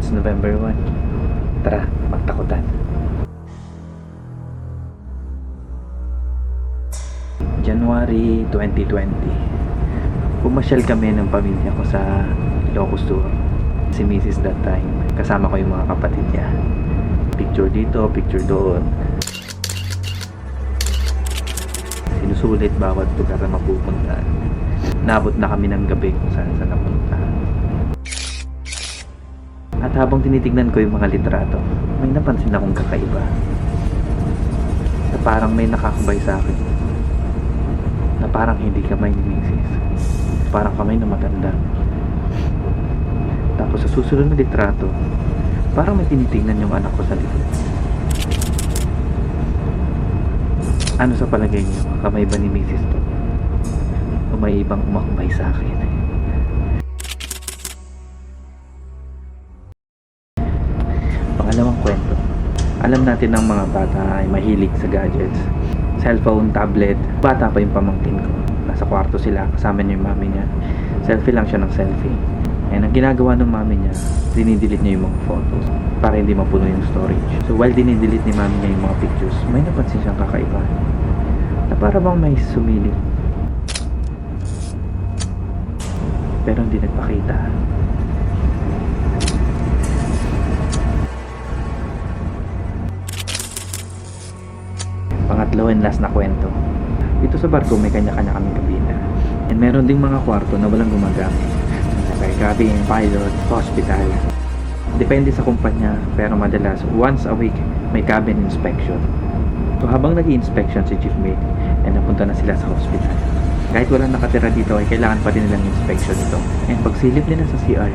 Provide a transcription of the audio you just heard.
It's November 1. Tara, magtakutan. January 2020. Pumasyal kami ng pamilya ko sa Ilocos Sur. Si Mrs. that time, kasama ko yung mga kapatid niya. Picture dito, picture doon. Sinusulit bawat lugar na mapupunta. Naabot na kami ng gabi kung saan napunta. At habang tinitignan ko yung mga litrato, may napansin akong kakaiba. Na parang may nakakabay sa akin. Na parang hindi kamay ni Mrs. Parang kamay na matanda. Tapos sa susunod na litrato, parang may tinitignan yung anak ko sa likod. Ano sa palagay niyo? Kamay ba ni Mrs. to? O may ibang umakbay sa akin? Pangalawang kwento. Alam natin ng mga bata ay mahilig sa gadgets. Cellphone, tablet. Bata pa yung pamangkin ko. Nasa kwarto sila, kasama niya yung mami niya. Selfie lang siya ng selfie. And ang ginagawa ng mami niya, dinidelete niya yung mga photos para hindi mapuno yung storage. So while dinidelete ni mami niya yung mga pictures, may napansin siyang kakaiba. Na para bang may sumilip. Pero hindi nagpakita. Pangatlo and last na kwento. Dito sa barko may kanya-kanya kaming kabina. And meron ding mga kwarto na walang gumagamit. May cabin, pilot, hospital. Depende sa kumpanya, pero madalas once a week may cabin inspection. So habang nag-i-inspection si Chief Mate, and napunta na sila sa hospital. Kahit walang nakatira dito ay kailangan pa rin nilang inspection ito. And pagsilip nila sa CR,